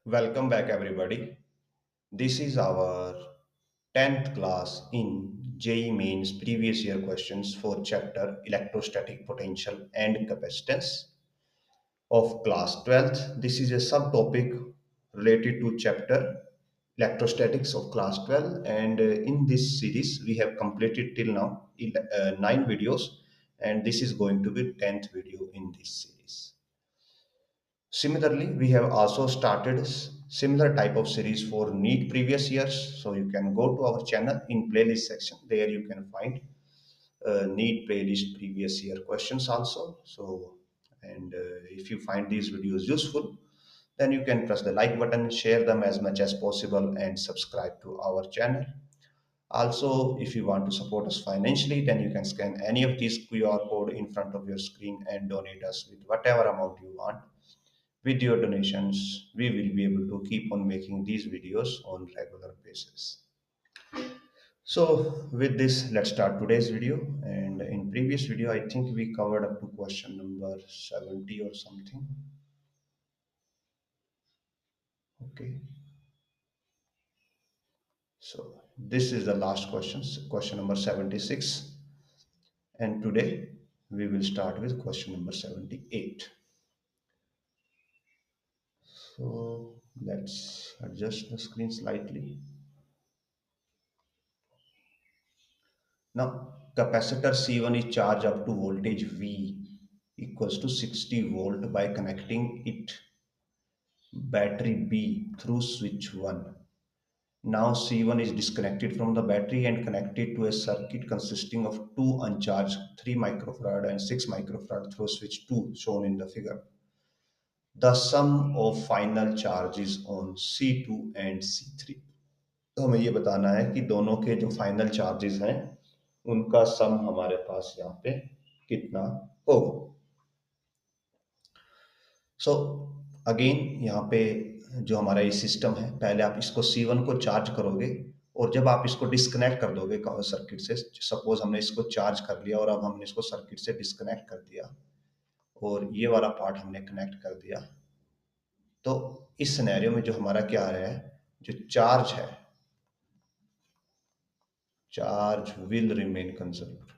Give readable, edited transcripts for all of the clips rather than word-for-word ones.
Welcome back, everybody. This is our 10th class in JEE Mains previous year questions for chapter Electrostatic Potential and Capacitance of class 12th. This is a subtopic related to chapter Electrostatics of class 12, and in this series we have completed till now 9 videos, and this is going to be 10th video in this series. Similarly, we have also started similar type of series for NEET previous years. So you can go to our channel in playlist section. There you can find NEET playlist previous year questions also. So, and if you find these videos useful, then you can press the like button, share them as much as possible, and subscribe to our channel. Also, if you want to support us financially, then you can scan any of these QR code in front of your screen and donate us with whatever amount you want. With your donations, we will be able to keep on making these videos on regular basis. So with this, let's start today's video. And in previous video, I think we covered up to question number 70 or something. Okay. So this is the last question, question number 76. And today we will start with question number 78. So let's adjust the screen slightly. Now, capacitor C1 is charged up to voltage V equals to 60 volt by connecting it battery B through switch 1. Now C1 is disconnected from the battery and connected to a circuit consisting of two uncharged 3 microfarad and 6 microfarad through switch 2 shown in the figure. The sum of final charges on C2 and C3. तो हमें ये बताना है कि दोनों के जो final charges हैं उनका सम हमारे पास यहाँ पे कितना होगा। सो अगेन यहाँ पे जो हमारा ये सिस्टम है, पहले आप इसको C1 को चार्ज करोगे और जब आप इसको डिस्कनेक्ट कर दोगे सर्किट से, सपोज हमने इसको चार्ज कर लिया और अब हमने इसको सर्किट से डिस्कनेक्ट कर दिया और ये वाला पार्ट हमने कनेक्ट कर दिया, तो इस सिनेरियो में जो हमारा क्या आ रहा है, जो चार्ज है, charge will remain conserved.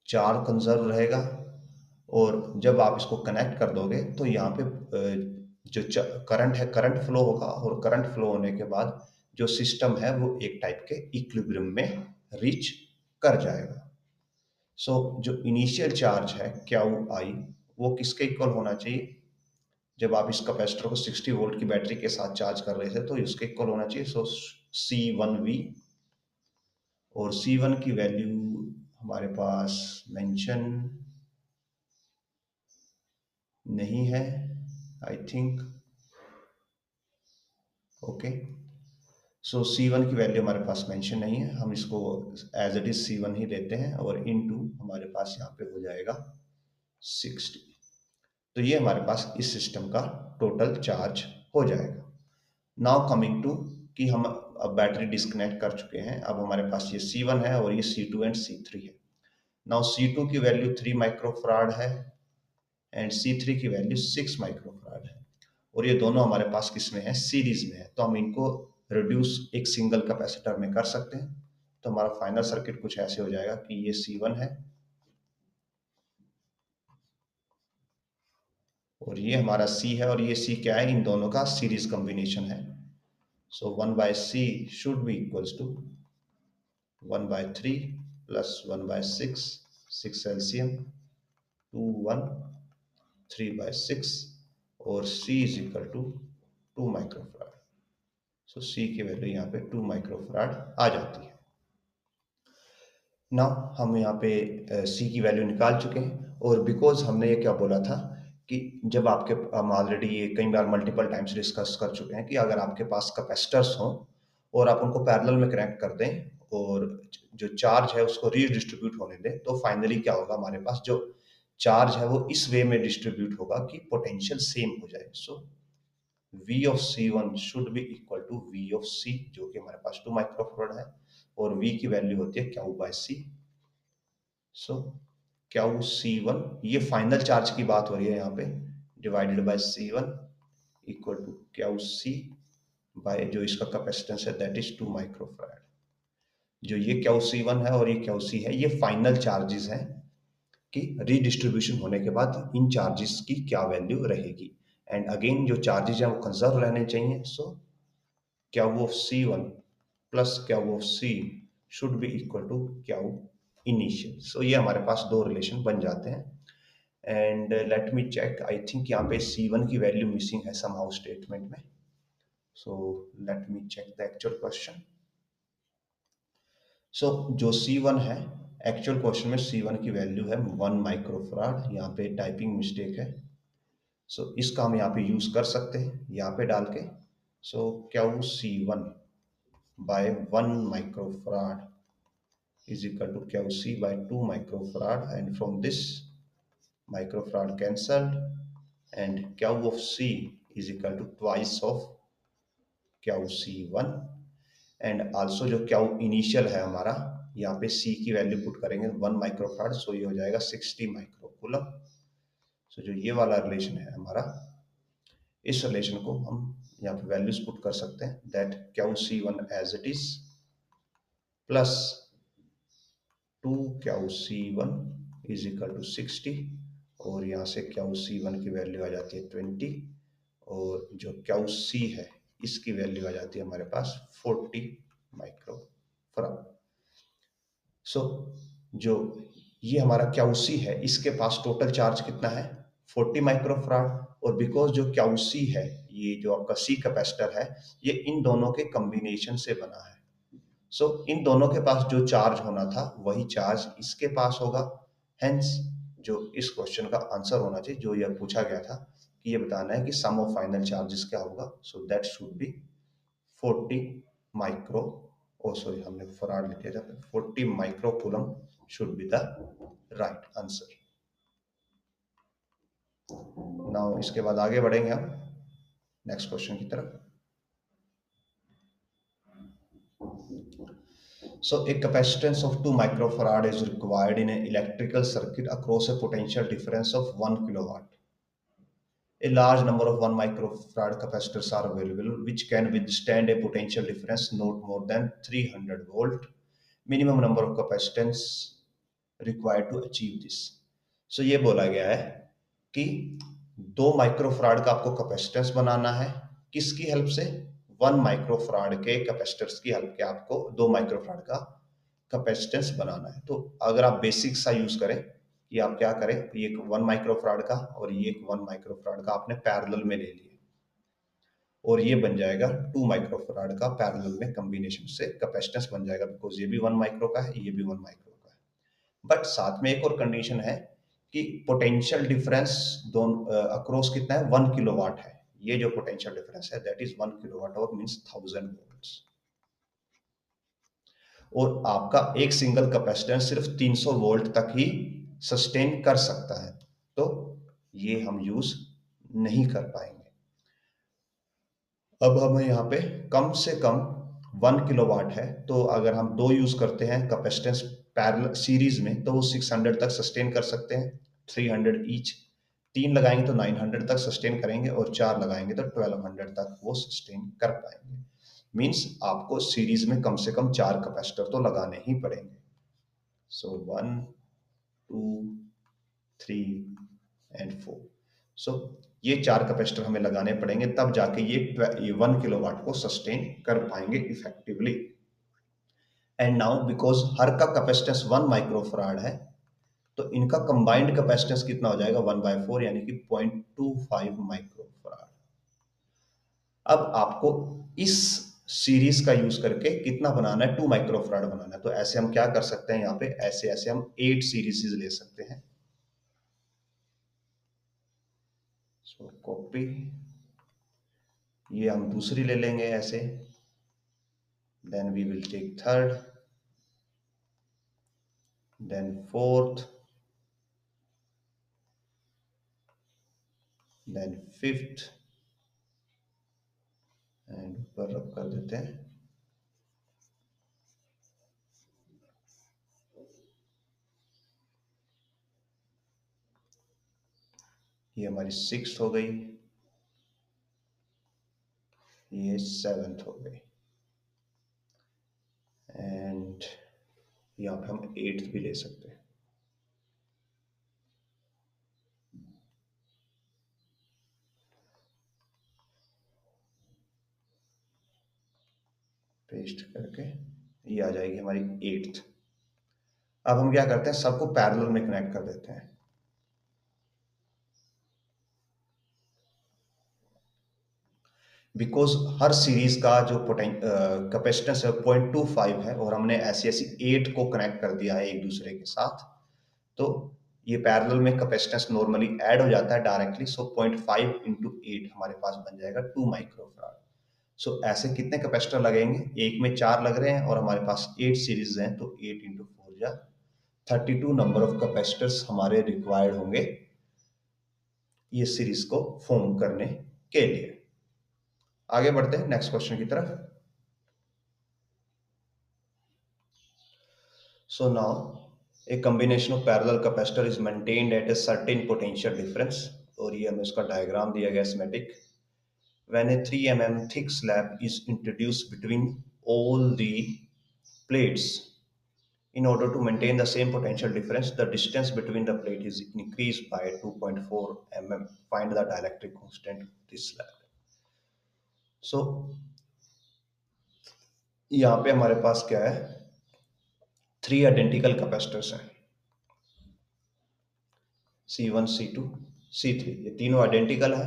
Charge conserve रहेगा और जब आप इसको कनेक्ट कर दोगे तो यहाँ पे जो करंट है, करंट फ्लो होगा और करंट फ्लो होने के बाद जो सिस्टम है वो एक टाइप के इक्विलिब्रियम में रीच कर जाएगा। सो जो इनिशियल चार्ज है क्यू आई वो किसके इक्वल होना चाहिए? जब आप इस कैपेसिटर को 60 वोल्ट की बैटरी के साथ चार्ज कर रहे थे तो इसके इक्वल होना चाहिए। सो C1V, और C1 की वैल्यू हमारे पास मेंशन नहीं है, I think. Okay, so C1 की वैल्यू हमारे पास मेंशन नहीं है, हम इसको एज इट इज C1 ही लेते हैं और इनटू हमारे पास यहाँ पे हो जाएगा 60। तो ये हमारे पास इस सिस्टम का टोटल चार्ज हो जाएगा। नाउ कमिंग टू कि हम अब बैटरी डिस्कनेक्ट कर चुके हैं, अब हमारे पास ये C1 है और ये C2 एंड C3 है। नाउ C2 की वैल्यू 3 माइक्रोफराड है एंड C3 की वैल्यू 6 माइक्रोफराड है और ये दोनों हमारे पास किस में है? सीरीज में है। तो हम इनको रिड्यूस एक सिंगल कैपेसिटर में कर सकते हैं। तो हमारा फाइनल सर्किट कुछ ऐसे हो जाएगा कि ये C1 है और ये हमारा C है और ये C क्या है? इन दोनों का सीरीज कॉम्बिनेशन है। So 1/C should be equals to 1/3 plus 1/6, 6 LCM 2 1 3/6 और C is equal to 2 microfarad. So C की वैल्यू यहाँ पे 2 माइक्रोफराड आ जाती है। ना हम यहाँ पे C की वैल्यू निकाल चुके हैं और बिकॉज हमने ये क्या बोला था कि जब आपके हम ऑलरेडी ये कई बार मल्टीपल टाइम्स डिस्कस कर चुके हैं कि अगर आपके पास कैपेसिटर्स हों और आप उनको पैरेलल में कनेक्ट कर दें और जो चार्ज है उसको रीडिस्ट्रीब्यूट होने दें, तो फाइनली क्या होगा, हमारे पास जो चार्ज है वो इस वे में डिस्ट्रीब्यूट होगा कि पोटेंशियल सेम हो जाए। So V of C1 should be equal to V of C, जो कि हमारे पास 2 माइक्रोफैराड है और V की वैल्यू होती है Q by C। So Q C one, ये फाइनल चार्ज की बात हो रही है यहाँ पे, divided by C one equal to Q C by जो इसका कैपेसिटेंस है दैट इज 2 माइक्रोफैराड। जो ये क्यू सी वन है और ये क्यू सी है, ये फाइनल चार्जेस हैं कि रीडिस्ट्रीब्यूशन होने के बाद इन चार्जेस की क्या वैल्यू रहेगी। एंड अगेन जो चार्जेस हैं वो कंजर्व रहने चाहिए, so Q of C one plus Q of C should be equal to Q initial. So ये हमारे पास दो रिलेशन बन जाते हैं। And let me check, I think यहाँ पे सी वन की वैल्यू मिसिंग है समहाउ स्टेटमेंट में, so let me check the actual question. So जो सी वन है, एक्चुअल क्वेश्चन में सी वन की वैल्यू है 1 माइक्रोफराड, यहाँ पे टाइपिंग मिस्टेक है। सो इसका हम यहाँ पे यूज कर सकते हैं यहाँ पे डाल के। So Q C one by 1 microfarad is equal to Q C by 2 microfarad, and from this microfarad cancelled, and Q of C is equal to twice of Q C one, and also जो Q initial है हमारा, यहाँ पे C की value put करेंगे 1 microfarad, सो ये हो जाएगा 60 माइक्रोकूलम। सो जो ये वाला रिलेशन है हमारा, इस रिलेशन को हम यहाँ पे वैल्यूज पुट कर सकते हैं, that Q C one as it is plus 2 Q C one is equal to 60, और यहाँ से क्यू सी वन की वैल्यू आ जाती है 20, और जो क्यू सी है इसकी वैल्यू आ जाती है हमारे पास 40 माइक्रोफराड। सो जो ये हमारा क्यू सी है, इसके पास टोटल चार्ज कितना है 40 माइक्रोफराड, और बिकॉज जो क्यू सी है, ये जो आपका सी कैपेसिटर है, ये इन दोनों के कॉम्बिनेशन से बना है। सो इन दोनों के पास जो चार्ज होना था वही चार्ज इसके पास होगा। हेंस जो इस क्वेश्चन का आंसर होना चाहिए, जो यह पूछा गया था कि ये बताना है कि सम ऑफ फाइनल चार्जेस क्या होगा, so that should be 40 micro, oh sorry हमने फराड लिख दिया था, 40 micro coulomb should be the right answer. Now इसके बाद आगे बढ़ेंगे हम नेक्स्ट क्वेश्चन की तरफ। So a capacitance of 2 microfarad is required in an electrical circuit across a potential difference of 1 kilowatt. A large number of 1 microfarad capacitors are available which can withstand a potential difference not more than 300 volt. Minimum number of capacitance required to achieve this. So ये बोला गया है कि 2 microfarad का आपको capacitance बनाना है, किसकी help से, 1 माइक्रोफराड के कैपेसिटर्स की हेल्प के आपको 2 माइक्रोफराड का कैपेसिटेंस बनाना है। तो अगर आप बेसिक सा यूज करें कि आप क्या करें, ये 1 माइक्रोफराड का और ये 1 माइक्रोफराड का आपने पैरेलल में ले लिया, और ये बन जाएगा 2 माइक्रोफराड का पैरेलल में कॉम्बिनेशन से कैपेसिटेंस बन जाएगा, बिकॉज ये भी 1 माइक्रो का है, ये भी 1 माइक्रो का है। बट साथ में एक और कंडीशन है कि पोटेंशियल डिफरेंस दोनों अक्रॉस कितना है 1 किलोवाट है। ये जो पोटेंशियल डिफरेंस है दैट इज 1 किलोवाट और मींस 1000 वोल्ट्स, और आपका एक सिंगल कैपेसिटेंस सिर्फ 300 वोल्ट तक ही सस्टेन कर सकता है, तो ये हम यूज नहीं कर पाएंगे। अब हमें यहाँ पे कम से कम 1 किलोवाट है, तो अगर हम दो यूज करते हैं कैपेसिटेंस पैरेलल सीरीज में, तो वो 600 तक सस्टेन कर सकते हैं, 300 ईच। तीन लगाएंगे तो 900 तक सस्टेन करेंगे, और चार लगाएंगे तो 1200 तक वो सस्टेन कर पाएंगे। मींस आपको सीरीज में कम से कम 4 कैपेसिटर तो लगाने ही पड़ेंगे। सो 1 2 3 एंड 4, सो ये 4 कैपेसिटर हमें लगाने पड़ेंगे, तब जाके ये 1 किलोवाट को सस्टेन कर पाएंगे इफेक्टिवली। एंड नाउ बिकॉज हर का कैपेसिटेंस 1 माइक्रोफराड है, तो इनका कंबाइंड कैपेसिटेंस कितना हो जाएगा 1/4, यानी कि 0.25 माइक्रोफराड। अब आपको इस सीरीज का यूज करके कितना बनाना है, 2 माइक्रोफराड बनाना है। तो ऐसे हम क्या कर सकते हैं, यहाँ पे ऐसे ऐसे हम 8 सीरीज ले सकते हैं। सो कॉपी, ये हम दूसरी ले लेंगे ऐसे, then we will take third, then fourth, then fifth, and ऊपर रब कर देते हैं। ये हमारी 6th हो गई, ये 7th हो गई, एंड यहाँ पे हम 8th भी ले सकते हैं। पेस्ट करके ये आ जाएगी हमारी 8th। अब हम क्या करते हैं, सबको पैरेलल में कनेक्ट कर देते हैं। बिकॉज हर सीरीज का जो कैपेसिटेंस है 0.25 है, और हमने ऐसी ऐसी 8 को कनेक्ट कर दिया है एक दूसरे के साथ, तो ये पैरेलल में कैपेसिटेंस नॉर्मली ऐड हो जाता है डायरेक्टली। सो 0.5 इंटू 8 हमारे पास बन जाएगा 2 माइक्रोफराड। सो ऐसे कितने कैपेसिटर लगेंगे, एक में 4 लग रहे हैं और हमारे पास 8 सीरीज हैं, तो 8 इंटू 4 जा 32 नंबर ऑफ कैपेसिटर्स हमारे रिक्वायर्ड होंगे ये सीरीज को फॉर्म करने के लिए। आगे बढ़ते हैं नेक्स्ट क्वेश्चन की तरफ। So now a combination of parallel capacitor is maintained at a certain potential difference, और ये हमें उसका डायग्राम दिया गया schematic। When a 3 mm thick slab is introduced between all the plates, in order to maintain the same potential difference, the distance between the plate is increased by 2.4 mm. Find the dielectric constant of this slab. So यहाँ पे हमारे पास क्या है, 3 identical capacitors हैं, C1, C2, C3, ये तीनों identical है।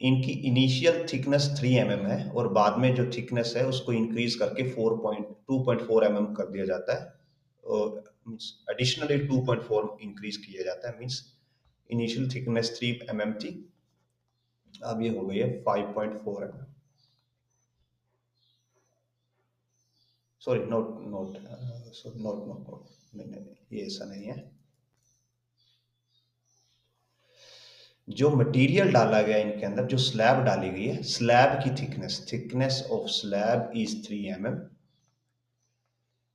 इनकी इनिशियल थिकनेस 3 mm है, और बाद में जो थिकनेस है उसको इंक्रीज करके 2.4 mm कर दिया जाता है, और मींस एडिशनली 2.4 इंक्रीज किया जाता है। मींस इनिशियल थिकनेस 3 mm थी, अब ये हो गई है 5.4 mm। Sorry, note note note note note, नहीं, ये ऐसा नहीं है। जो मटेरियल डाला गया इनके अंदर, जो स्लैब डाली गई है, स्लैब की thickness of slab is 3 mm,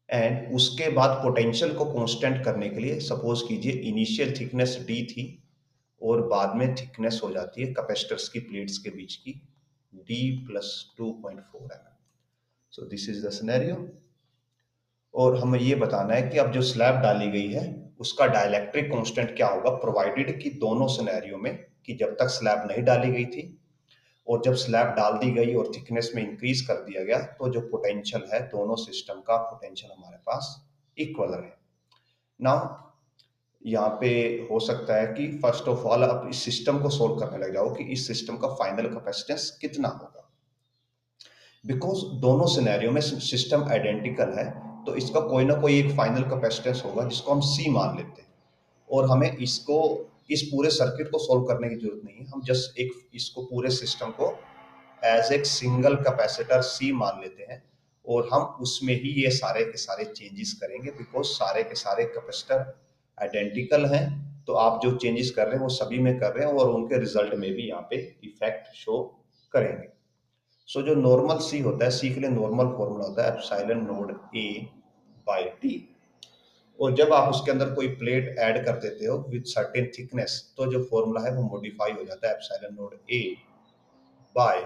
and उसके बाद पोटेंशियल को कांस्टेंट करने के लिए सपोज कीजिए इनिशियल थिकनेस डी थी, और बाद में थिकनेस हो जाती है कैपेसिटर्स की प्लेट्स के बीच की D plus 2.4 mm। So this is the scenario, और हमें ये बताना है कि अब जो स्लैब डाली गई है उसका डाइलेक्ट्रिक कांस्टेंट क्या होगा, प्रोवाइडेड कि दोनों सिनेरियो में, कि जब तक स्लैब नहीं डाली गई थी और जब स्लैब डाल दी गई और थिकनेस में इंक्रीज कर दिया गया, तो जो पोटेंशियल है दोनों सिस्टम का पोटेंशियल हमारे पास इक्वल रहे। नाउ यहाँ पे हो सकता है कि फर्स्ट ऑफ ऑल आप इस सिस्टम को सोल्व करने लग जाओ कि इस सिस्टम का फाइनल कैपेसिटेंस कितना होगा। बिकॉज दोनों सिनेरियो में सिस्टम आइडेंटिकल है, तो इसका कोई ना कोई एक फाइनल कैपेसिटेंस होगा जिसको हम सी मान लेते हैं, और हमें इसको, इस पूरे सर्किट को सोल्व करने की जरूरत नहीं है। हम जस्ट एक इसको पूरे सिस्टम को एज एक सिंगल कैपेसिटर सी मान लेते हैं, और हम उसमें ही ये सारे के सारे चेंजेस करेंगे, बिकॉज सारे के सारे कैपेसिटर आइडेंटिकल हैं। तो आप जो चेंजेस कर रहे हैं वो सभी में कर रहे हैं, और उनके रिजल्ट में भी यहाँ पे इफेक्ट शो करेंगे। सो जो नॉर्मल सी होता है, सी के लिए नॉर्मल फॉर्मूला होता है epsilon naught A by T, और जब आप उसके अंदर कोई प्लेट ऐड कर देते हो विद सर्टेन थिकनेस, तो जो फॉर्मूला है वो मॉडिफाई हो जाता है epsilon naught A by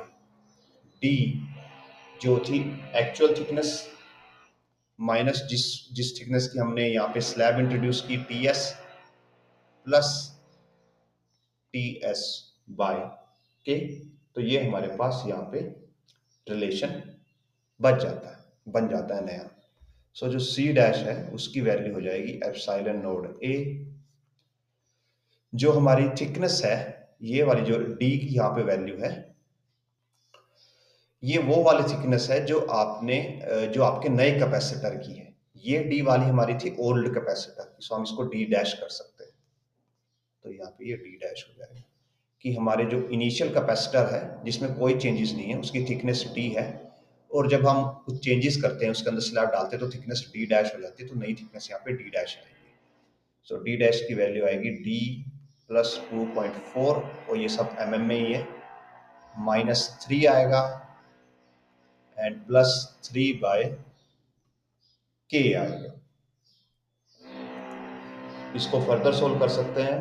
D, जो थी एक्चुअल थिकनेस माइनस जिस जिस थिकनेस की हमने यहाँ पे स्लैब इंट्रोड्यूस की, T S plus T S by K. तो ये हमारे पास यहाँ पे रिलेशन बन जाता है नया। सो जो सी डैश है उसकी वैल्यू हो जाएगी एप्सिलॉन नोड ए, जो हमारी थिकनेस है, ये वाली जो डी की यहाँ पे वैल्यू है, ये वो वाली थिकनेस है जो आपने जो आपके नए कैपेसिटर की है। ये डी वाली हमारी थी ओल्ड कैपेसिटर की, सो हम इसको डी डैश कर सकते हैं। तो यहाँ पे ये डी डैश हो जाएगा कि हमारे जो इनिशियल कैपेसिटर है जिसमें कोई चेंजेस नहीं है, उसकी थिकनेस डी है, और जब हम कुछ चेंजेस करते हैं उसके अंदर स्लैब डालते हैं तो थिकनेस डी डैश हो जाती है, तो नई थिकनेस यहाँ पे डी डैश आएगी। सो डी डैश की वैल्यू आएगी डी प्लस 2.4, और ये सब mm में ही है, माइनस 3 आएगा एंड प्लस 3 बाय के आएगा। इसको फर्दर सोल्व कर सकते हैं।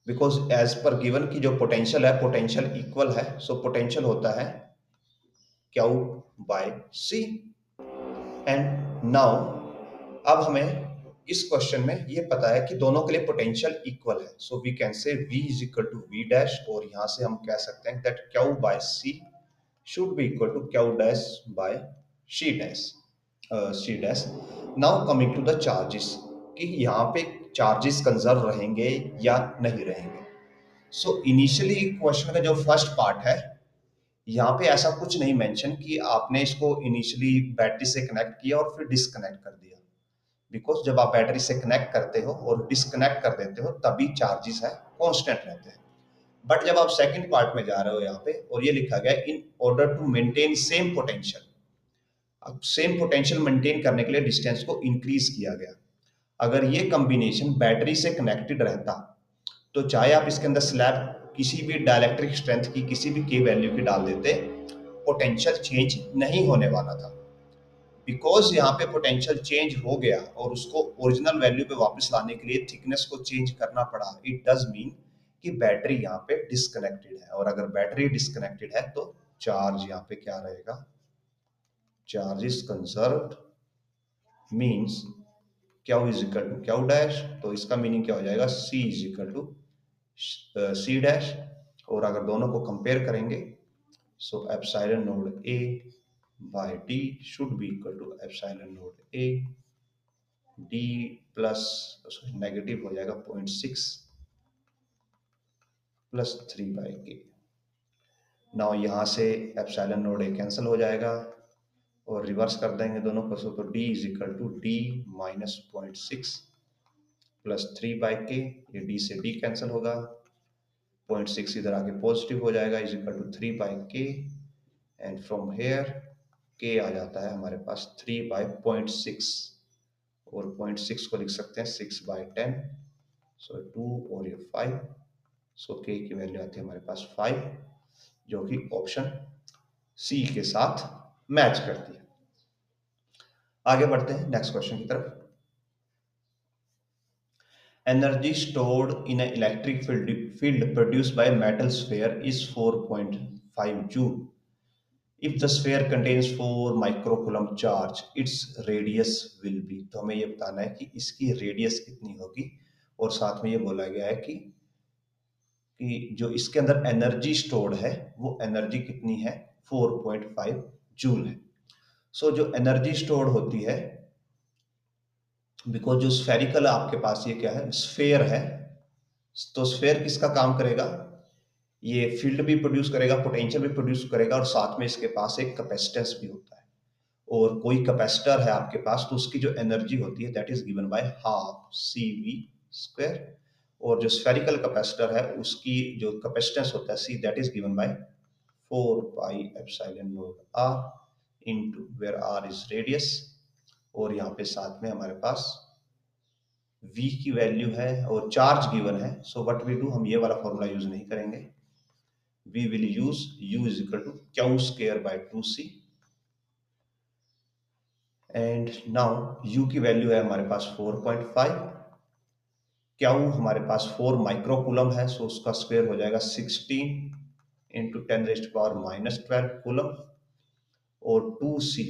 बिकॉज एज पर गिवन की जो पोटेंशियल है, पोटेंशियल इक्वल है, सो पोटेंशियल होता है Q by C. And now अब हमें इस क्वेश्चन में ये पता है कि दोनों के लिए पोटेंशियल इक्वल है, so we can say V is equal to V dash, और यहां से हम कह सकते हैं that Q by C should be equal to Q dash by C dash, C dash. Now coming to the charges, कि यहाँ पे चार्जेस कंजर्व रहेंगे या नहीं रहेंगे। सो इनिशियली क्वेश्चन का जो फर्स्ट पार्ट है, यहाँ पे ऐसा कुछ नहीं मेंशन कि आपने इसको इनिशियली बैटरी से कनेक्ट किया और फिर डिस्कनेक्ट कर दिया, बिकॉज जब आप बैटरी से कनेक्ट करते हो और डिस्कनेक्ट कर देते हो तभी चार्जेस है कांस्टेंट रहते हैं। बट जब आप सेकंड पार्ट में जा रहे हो यहाँ पे और ये लिखा गया in order to maintain same potential, अब सेम पोटेंशियल मेंटेन करने के लिए डिस्टेंस को इंक्रीज किया गया। अगर ये कॉम्बिनेशन बैटरी से कनेक्टेड रहता तो चाहे आप इसके अंदर स्लैब किसी भी डाइलेक्ट्रिक स्ट्रेंथ की किसी भी के वैल्यू की डाल देते, पोटेंशियल चेंज नहीं होने वाला था। बिकॉज यहाँ पे पोटेंशियल चेंज हो गया और उसको ओरिजिनल वैल्यू पे वापस लाने के लिए थिकनेस को चेंज करना पड़ा, इट डज मीन कि बैटरी यहाँ पे डिस्कनेक्टेड है। और अगर बैटरी डिस्कनेक्टेड है तो चार्ज यहाँ पे क्या रहेगा, charge is conserved means Q is equal to Q dash, तो इसका मीनिंग क्या हो जाएगा, C is equal to C dash. और अगर दोनों को कंपेयर करेंगे, so epsilon naught A by D should be equal to epsilon naught A D plus, negative हो जाएगा 0.6 प्लस 3/k। नाउ यहाँ से एप्सिलॉन नोड ए कैंसिल हो जाएगा और रिवर्स कर देंगे दोनों को, तो D is equal to D minus 0.6 plus 3/k, ये डी से डी कैंसिल होगा, 0.6 इधर आके पॉजिटिव हो जाएगा, is equal to 3/k। And from here k आ जाता है हमारे पास 3/0.6, और 0.6 को लिख सकते हैं 6/10, सो 2 और ये 5, सो k की वैल्यू आती है हमारे पास 5, जो कि ऑप्शन सी के साथ मैच करती है। आगे बढ़ते हैं नेक्स्ट क्वेश्चन की तरफ। Energy stored in A electric field produced by metal sphere is 4.5 joule. If the sphere contains 4 microcoulomb charge, its radius will be, तो हमें ये बताना है कि इसकी रेडियस कितनी होगी। और साथ में ये बोला गया है कि जो इसके अंदर एनर्जी स्टोर्ड है वो एनर्जी कितनी है, 4.5 जूल है। सो जो एनर्जी स्टोर्ड होती है, बिकॉज जो स्फेरिकल आपके पास ये क्या है, स्फेयर है, तो स्फेयर किसका काम करेगा, ये फील्ड भी प्रोड्यूस करेगा, पोटेंशियल भी प्रोड्यूस करेगा, और साथ में इसके पास एक कैपेसिटेंस भी होता है। और कोई कैपेसिटर है आपके पास तो उसकी जो एनर्जी होती है that is given by half CV²। और जो स्फेरिकल कैपेसिटर है उसकी जो कैपेसिटेंस होता है C, that is given by 4πε0r into where r is radius. और यहाँ पे साथ में हमारे पास v की वैल्यू है और चार्ज गिवन है, सो व्हाट वी डू, हम ये वाला फॉर्मूला यूज नहीं करेंगे, we will use u is equal to Q² by 2c। And now u की वैल्यू है हमारे पास 4.5, क्यू हमारे पास 4 माइक्रोकूलम है, सो उसका स्क्वायर हो जाएगा 16 इंटू 10⁻⁻12 कूलम, और 2c,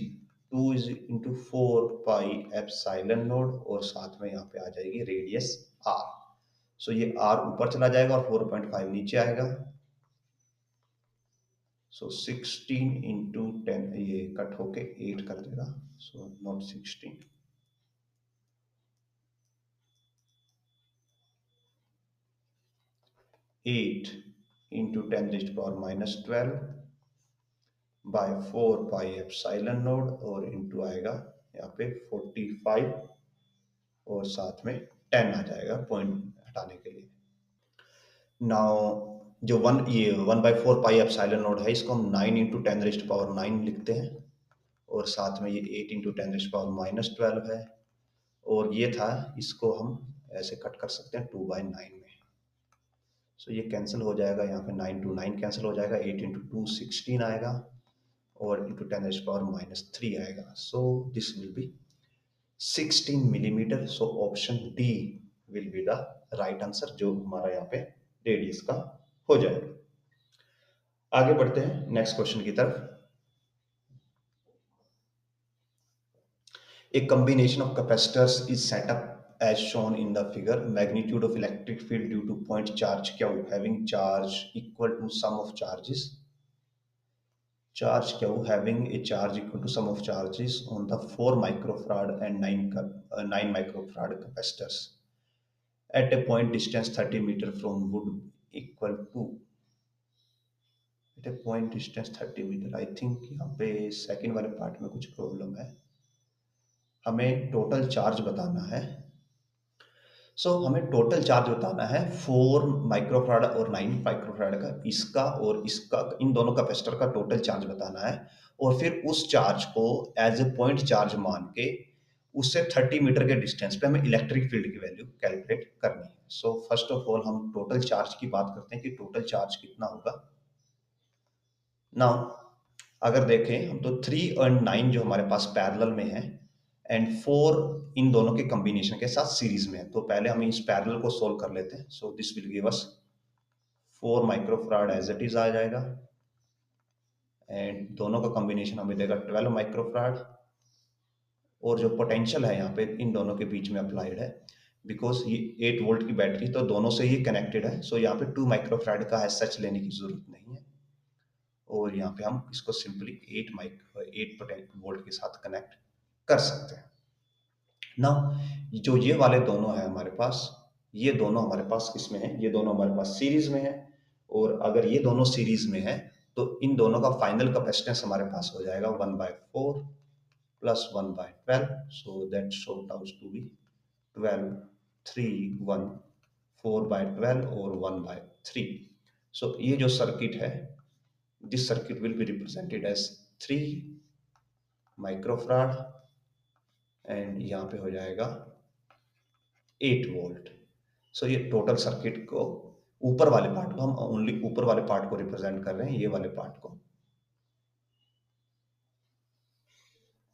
2 इज इंटू 4πε0, और साथ में यहाँ पे आ जाएगी रेडियस r। सो ये r ऊपर चला जाएगा और 4.5 नीचे आएगा, सो 16 इंटू 10, ये कट होके 8 कर देगा, सो नॉट 16, 8 इंटू 10⁻⁻12 बाय 4πε0, और इंटू आएगा यहाँ पे 45, और साथ में 10 आ जाएगा पॉइंट हटाने के लिए। नाउ जो 1/4πε0 है, इसको हम 9 इंटू 10⁻9 लिखते हैं, और साथ में ये 8 इंटू 10⁻12 है, और ये था, इसको हम ऐसे कट कर सकते हैं 2/9 में, सो ये कैंसिल हो जाएगा, यहाँ पे 9 टू 9 कैंसिल हो जाएगा, 8 इंटू 2 16 आएगा, और इंटू 10⁻³ आएगा, so this will be 16 millimetre. So option D will be the right answer, जो हमारा यहाँ पे रेडियस का हो जाएगा। आगे बढ़ते हैं नेक्स्ट क्वेश्चन की तरफ। A combination of capacitors is set up as shown in the figure. Magnitude of electric field due to point charge Q having charge equal to sum of charges. Charge Q having a charge equal to sum of charges on the 4 microfarad and 9 microfarad capacitors at a point distance 30 meter from would equal to at a point distance 30 metre. I think यहाँ पे second वाले part में कुछ problem है। हमें total charge बताना है। हमें टोटल चार्ज बताना है 4 माइक्रोफैराड और 9 माइक्रोफैराड का, इसका और इसका, इन दोनों कैपेसिटर का टोटल चार्ज बताना है और फिर उस चार्ज को एज ए पॉइंट चार्ज मान के उससे 30 मीटर के डिस्टेंस पे हमें इलेक्ट्रिक फील्ड की वैल्यू कैलकुलेट करनी है। फर्स्ट ऑफ ऑल हम टोटल चार्ज की बात करते हैं कि टोटल चार्ज कितना होगा। नाउ अगर देखें हम तो 3 और 9 जो हमारे पास पैरेलल में है एंड 4 इन दोनों के कॉम्बिनेशन के साथ सीरीज में है, तो पहले हम इस पैरेलल को सोल्व कर लेते हैं। This will give us 4 microfarad as it is आ जाएगा एंड दोनों का कॉम्बिनेशन हमें देगा 12 माइक्रोफैराड। और जो पोटेंशियल है यहाँ पे इन दोनों के बीच में अप्लाइड है, बिकॉज ये 8 वोल्ट की बैटरी तो दोनों से ही कनेक्टेड है, यहाँ पे 2 माइक्रोफैराड का एज सच लेने की जरूरत नहीं है और यहाँ पे हम इसको सिंपली 8 वोल्ट के साथ कनेक्ट कर सकते हैं ना। जो ये वाले दोनों है हमारे पास, ये दोनों हमारे पास किसमें है, ये दोनों हमारे पास सीरीज में है और अगर ये दोनों सीरीज में है तो इन दोनों का फाइनल कैपेसिटेंस हमारे पास हो जाएगा 1/4 plus 1/12, so that short out to be 12, 3, 1, 4/12 और 1/3। ये जो सर्किट है, this circuit will be represented as 3 microfarad and यहाँ पे हो जाएगा 8 वोल्ट। ये टोटल सर्किट को ऊपर वाले पार्ट को हम ओनली ऊपर वाले पार्ट को रिप्रेजेंट कर रहे हैं, ये वाले पार्ट को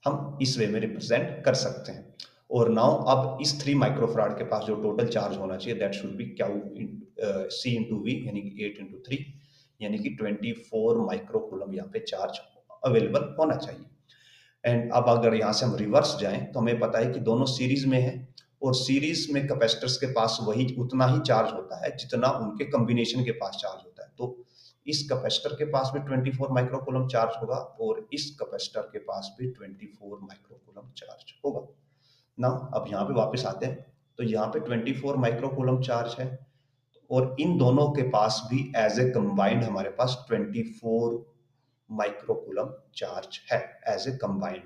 हम इस वे में रिप्रेजेंट कर सकते हैं। और नाउ अब इस 3 माइक्रोफैराड के पास जो टोटल चार्ज होना चाहिए that should be Q C into V, यानी कि 8 इंटू 3 यानी कि 24 माइक्रो कूलम यहाँ पे चार्ज अवेलेबल होना चाहिए। एंड अब अगर यहाँ से हम रिवर्स जाएं तो हमें पता है कि दोनों सीरीज में है और सीरीज में कैपेसिटर्स के पास वही उतना ही चार्ज होता है जितना उनके कॉम्बिनेशन के पास चार्ज होता है। तो इस कैपेसिटर के पास भी 24 माइक्रोकूलम चार्ज होगा और इस कैपेसिटर के पास भी 24 माइक्रोकूलम चार्ज होगा ना। अब यहाँ पे वापस आते हैं तो यहाँ पे 24 माइक्रोकूलम चार्ज है और इन दोनों के पास भी एज ए कंबाइंड हमारे पास 24 माइक्रोकूलम चार्ज है एज ए कंबाइंड।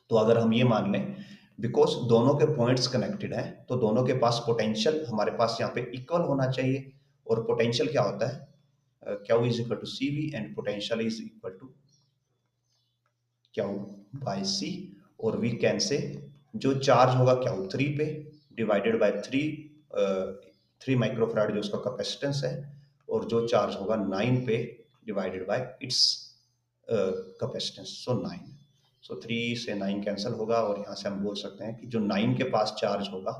तो अगर हम ये मान लें बिकॉज दोनों के पॉइंट्स कनेक्टेड हैं तो दोनों के पास पोटेंशियल हमारे पास यहाँ पे इक्वल होना चाहिए और पोटेंशियल क्या होता है, Q is equal to CV and potential is equal to Q by C और we can say जो चार्ज होगा Q3 पे डिवाइडेड बाय 3 माइक्रोफैराड जो उसका कैपेसिटेंस है और जो चार्ज होगा 9 पे डिवाइडेड बाय इट्स कैपेसिटेंस 9। 3 से 9 कैंसिल होगा और यहाँ से हम बोल सकते हैं कि जो 9 के पास चार्ज होगा,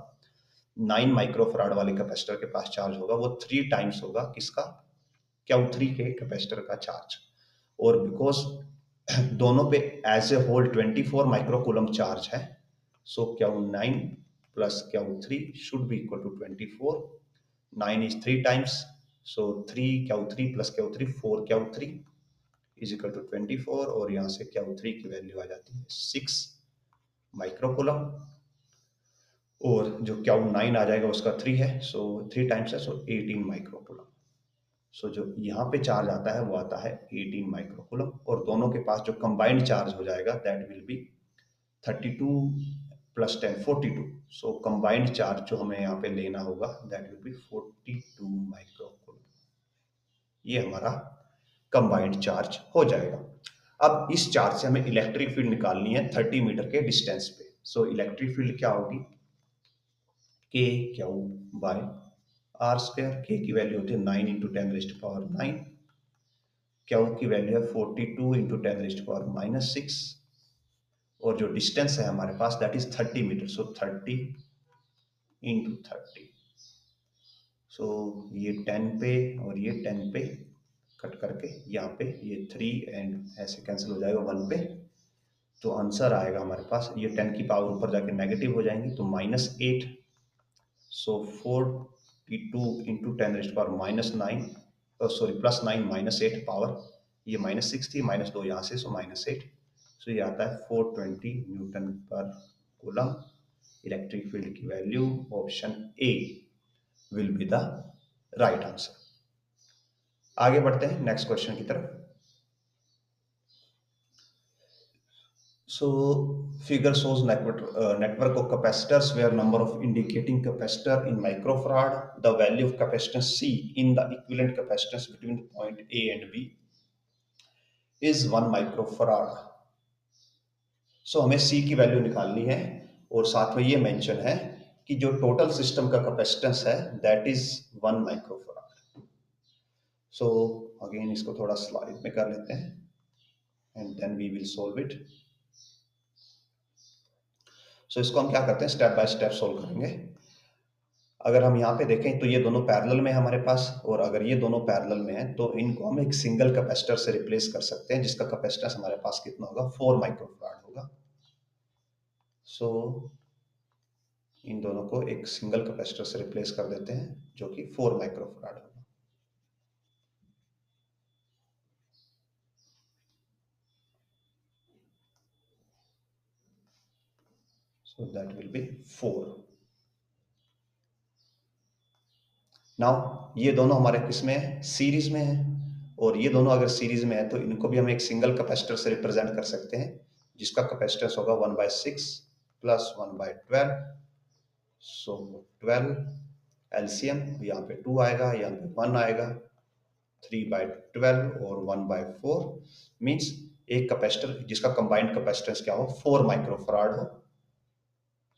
9 माइक्रोफैराड वाले कैपेसिटर के पास चार्ज होगा वो 3 टाइम्स होगा किसका, Q3 के कैपेसिटर का चार्ज। और बिकॉज दोनों पे as a whole 24 microcoulomb charge है, Q9 plus Q3 should be equal to 24। 9 is 3 times, 3 Q3 plus Q3 4 Q3 is equal to 24 और यहाँ से Q3 की वैल्यू आ जाती है 6 माइक्रोकूलम और जो Q9 आ जाएगा उसका 3 है, 3 टाइम्स है 18 माइक्रोकूलम। जो यहाँ पे चार्ज आता है वो आता है 18 माइक्रोकूलम और दोनों के पास जो कंबाइंड चार्ज हो जाएगा that will B 32 plus 10 42। Combined charge जो हमें यहाँ पे लेना होगा दैट विल बी 42 माइक्रोकूलम। ये हमारा कंबाइंड चार्ज हो जाएगा। अब इस चार्ज से हमें इलेक्ट्रिक फील्ड निकालनी है 30 मीटर के डिस्टेंस पे। इलेक्ट्रिक फील्ड क्या होगी, के क्यू बाय आर स्क्वायर। के की वैल्यू होती है 9 इंटू 10⁻⁹। क्यू की वैल्यू है 42 इंटू 10⁻⁻6 और जो डिस्टेंस है हमारे पास दैट इज 30 मीटर, 30 इंटू 30। सो ये 10 पे और ये 10 पे कट करके यहाँ पे ये 3 एंड ऐसे कैंसिल हो जाएगा 1 पे। तो आंसर आएगा हमारे पास, ये 10 की पावर ऊपर जाके नेगेटिव हो जाएंगी तो -8। सो 42 इंटू 10⁻⁻9, सॉरी +9 -8 पावर, ये -6 थी, -2 यहाँ से, सो -8। सो ये आता है 420 न्यूटन पर कूलम। इलेक्ट्रिक फील्ड की value option A will be the right answer. आगे बढ़ते हैं नेक्स्ट क्वेश्चन की तरफ। So figure shows network of capacitors where number of indicating capacitor in microfarad, the value of capacitance C in the equivalent capacitance between point A and B is 1 microfarad. So हमें C की value निकालनी है और साथ में ये mention है कि जो टोटल सिस्टम का कैपेसिटेंस है that is 1 microfarad. So again इसको थोड़ा स्लाइड में कर लेते हैं and then we will solve it. So इसको हम क्या करते हैं, स्टेप बाय स्टेप सोल्व करेंगे। अगर हम यहाँ पे देखें तो ये दोनों पैरेलल में है हमारे पास, और अगर ये दोनों पैरेलल में है तो इनको हम एक सिंगल कैपेसिटर से रिप्लेस कर सकते हैं जिसका कैपेसिटेंस हमारे पास कितना होगा, 4 माइक्रोफराड होगा। सो इन दोनों को एक सिंगल कैपेसिटर से रिप्लेस कर देते हैं जो कि 4 माइक्रोफराड होगा। So that will B 4। Now ये दोनों हमारे किस में है, सीरीज में है, और ये दोनों अगर सीरीज में है तो इनको भी हम एक सिंगल कैपेसिटर से रिप्रेजेंट कर सकते हैं जिसका कैपेसिटेंस होगा 1/6 प्लस 1/12। सो 12 एलसीएम, यहाँ पे 2 आएगा, यहाँ पे 1 आएगा, 3/12 और 1/4 मीन्स एक कैपेसिटर जिसका कंबाइंड कैपेसिटेंस क्या हो, 4 माइक्रोफराड हो।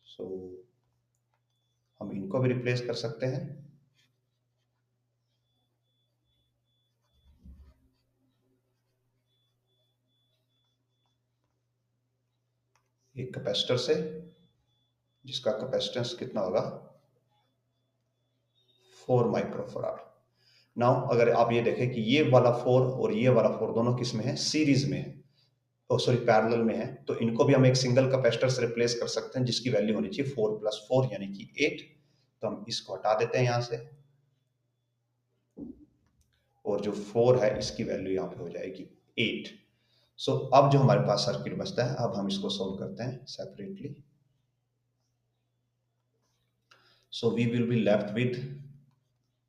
सो हम इनको भी रिप्लेस कर सकते हैं। एक कैपेसिटर से जिसका कैपेसिटेंस कितना होगा, 4 माइक्रोफराड। नाउ अगर आप ये देखें कि ये वाला 4 और ये वाला 4 दोनों किस में है, सीरीज में है, ओ सॉरी पैरेलल में है, तो इनको भी हम एक सिंगल कैपेसिटर से रिप्लेस कर सकते हैं जिसकी वैल्यू होनी चाहिए 4 + 4 यानी कि 8। तो हम इसको हटा देते हैं यहाँ से, और जो 4 है इसकी वैल्यू यहाँ पे हो जाएगी 8। सो अब जो हमारे पास सर्किट बचता है, अब हम इसको सोल्व करते हैं separately. So we will be left with,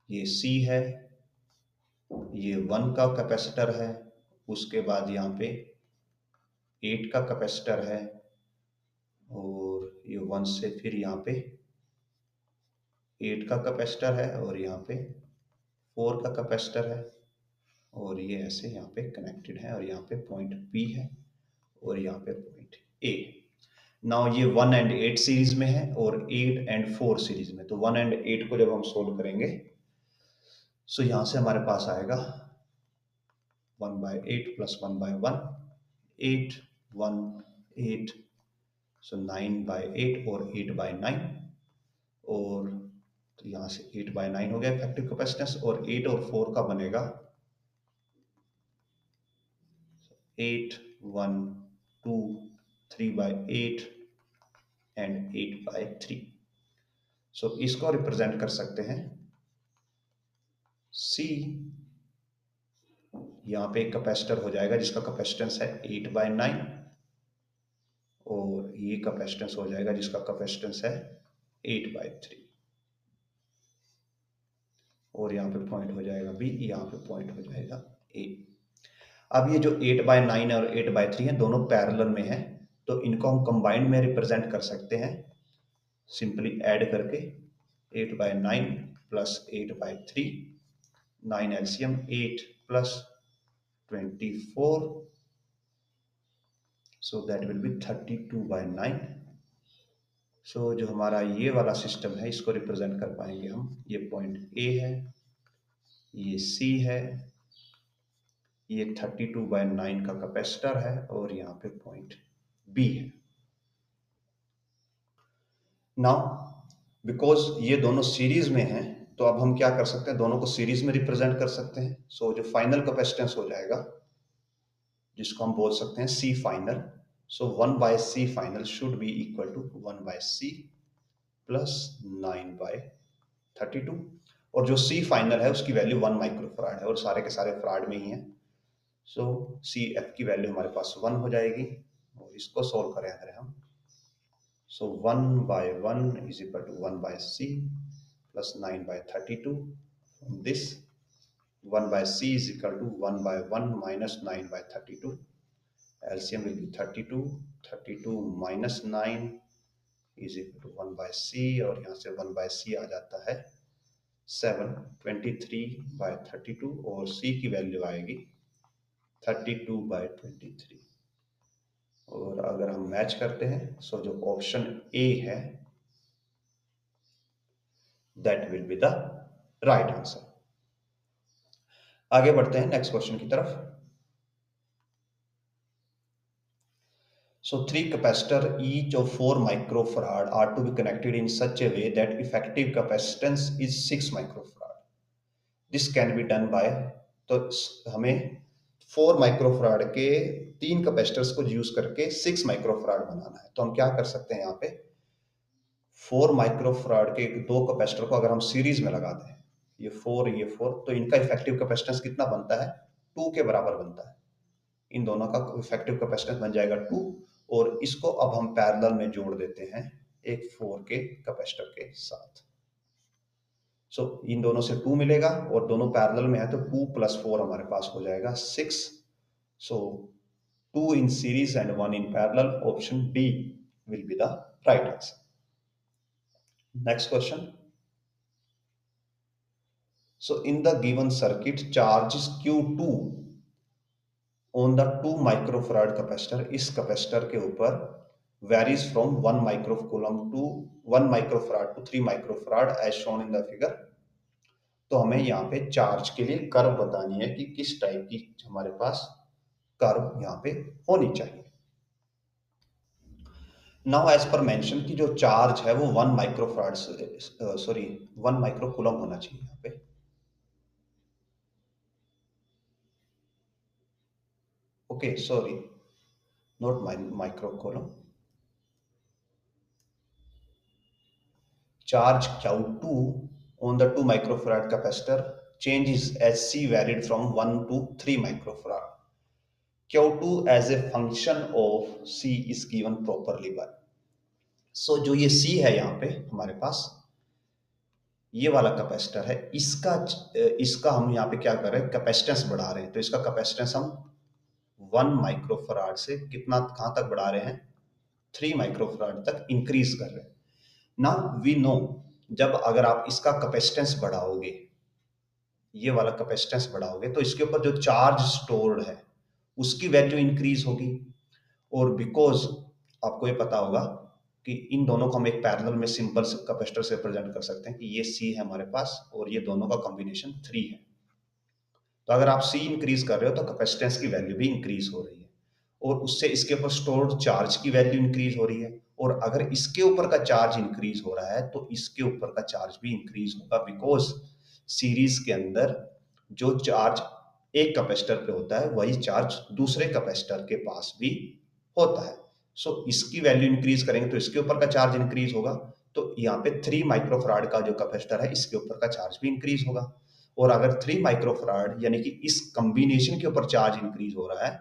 ये C है, ये 1 का कैपेसिटर है, उसके बाद यहाँ पे 8 का कैपेसिटर है, और ये 1 से फिर यहाँ पे 8 का कैपेसिटर है, और यहाँ पे 4 का कैपेसिटर है, और ये ऐसे यहाँ पे कनेक्टेड है, और यहाँ पे पॉइंट P है और यहाँ पे पॉइंट A। नाउ ये 1 एंड 8 सीरीज में है और 8 एंड 4 सीरीज में, तो 1 एंड 8 को जब हम सोल्व करेंगे सो यहाँ से हमारे पास आएगा 1/8 प्लस 1/1, 8 1 8, सो 9/8 और 8/9, और तो यहाँ से 8/9 हो गया इफेक्टिव कैपेसिटेंस, और 8 और 4 का बनेगा 8 1 2 3/8 एंड 8/3। सो इसको रिप्रेजेंट कर सकते हैं C, यहाँ पे एक कैपेसिटर हो जाएगा जिसका कैपेसिटेंस है 8/9, और ये कैपेसिटेंस हो जाएगा जिसका कैपेसिटेंस है 8/3, और यहाँ पे पॉइंट हो जाएगा B, यहाँ पे पॉइंट हो जाएगा A। अब ये जो 8/9 और 8/3 हैं दोनों पैरेलल में है, तो इनको हम कंबाइंड में रिप्रेजेंट कर सकते हैं सिंपली ऐड करके, 8/9 plus 8/3, 9 LCM 8 plus 24, so that will B 32/9। सो जो हमारा ये वाला सिस्टम है इसको रिप्रेजेंट कर पाएंगे हम, ये पॉइंट A है, ये C है, ये 32/9 का कैपेसिटर है, और यहाँ पे पॉइंट B है। नाउ बिकॉज ये दोनों सीरीज में हैं तो अब हम क्या कर सकते हैं, दोनों को सीरीज में रिप्रेजेंट कर सकते हैं। सो जो फाइनल कैपेसिटेंस हो जाएगा, जिसको हम बोल सकते हैं C final, so 1/c final should be equal to 1/c plus 9/32। और जो सी फाइनल है उसकी वैल्यू 1 माइक्रोफराड है और सारे के सारे फराड में ही है। सो सी एफ की वैल्यू हमारे पास 1 हो जाएगी। और इसको सोल्व करें अगर हम, so 1/1 is equal to 1/c plus 9/32। This 1/c is equal to 1/1 minus 9/32. LCM will be 32. 32 minus 9 is equal to 1/c, और यहाँ से 1/c आ जाता है 7, 23/32, और c की वैल्यू आएगी 32/23। और अगर हम मैच करते हैं, सो जो ऑप्शन ए है that will B the right answer. आगे बढ़ते हैं नेक्स्ट क्वेश्चन की तरफ। So 3 capacitor each of 4 microfarad are to be connected in such a way that effective capacitance is 6 microfarad. This can be done by, तो हमें 4 microfarad के 3 capacitors को use करके 6 माइक्रोफराड बनाना है। तो हम क्या कर सकते हैं, यहाँ पे 4 माइक्रोफराड के 2 कैपेसिटर को अगर हम सीरीज में लगा दें, ये 4, तो इनका इफेक्टिव कैपेसिटेंस कितना बनता है, 2 के बराबर बनता है। इन दोनों का इफेक्टिव कैपेसिटेंस बन जाएगा 2, और इसको अब हम पैरेलल में जोड़ देते हैं एक 4 के कैपेसिटर के साथ। सो इन दोनों से 2 मिलेगा और दोनों पैरेलल में है, तो 2 + 4 हमारे पास हो जाएगा 6। सो 2 in series and 1 in parallel, option D will be the right answer. Next question. So in the given circuit charge Q2 on the 2 microfarad capacitor, इस कैपेसिटर के ऊपर varies from 1 microcoulomb to 1 microfarad to 3 microfarad as shown in the figure। तो हमें यहाँ पे charge के लिए curve बतानी है कि किस टाइप की हमारे पास कर्व यहाँ पे होनी चाहिए। नाउ एज पर मेंशन कि जो चार्ज है वो 1 माइक्रोफराड, 1 माइक्रोकूलम होना चाहिए यहाँ पे। Okay, sorry, not microcoulomb. Charge Q2 on the 2 microfarad capacitor changes as C varied from 1 to 3 microfarad. Q2 as a function of C is given properly by। So जो ये C है यहाँ पे हमारे पास, ये वाला कैपेसिटर है, इसका हम यहाँ पे क्या कर रहे हैं, कैपेसिटेंस बढ़ा रहे हैं। तो इसका कैपेसिटेंस हम 1 माइक्रोफराड से कितना कहाँ तक बढ़ा रहे हैं, 3 माइक्रोफराड तक इंक्रीज कर रहे हैं। नाउ वी नो, जब अगर आप इसका कैपेसिटेंस बढ़ाओगे, ये वाला कैपेसिटेंस बढ़ाओगे, तो इसके ऊपर जो चार्ज स्टोर्ड है उसकी वैल्यू इंक्रीज होगी। और बिकॉज आपको ये पता होगा कि इन दोनों को हम एक पैरेलल में सिंपल कैपेसिटर से रिप्रेजेंट कर सकते हैं कि ये C है हमारे पास और ये दोनों का कॉम्बिनेशन 3 है। तो अगर आप C इंक्रीज कर रहे हो तो कैपेसिटेंस की वैल्यू भी इंक्रीज हो रही है, और उससे इसके ऊपर स्टोर्ड चार्ज की वैल्यू इंक्रीज हो रही है। और अगर इसके ऊपर का चार्ज इंक्रीज हो रहा है तो इसके ऊपर का चार्ज भी इंक्रीज होगा, बिकॉज सीरीज के अंदर जो चार्ज एक कैपेसिटर पे होता है वही चार्ज दूसरे कैपेसिटर के पास भी होता है। सो इसकी वैल्यू इंक्रीज करेंगे तो इसके ऊपर का चार्ज इंक्रीज होगा। तो यहाँ पे 3 माइक्रोफराड का जो कैपेसिटर है इसके ऊपर का चार्ज भी इंक्रीज होगा। और अगर 3 माइक्रोफराड यानी कि इस कॉम्बिनेशन के ऊपर चार्ज इंक्रीज हो रहा है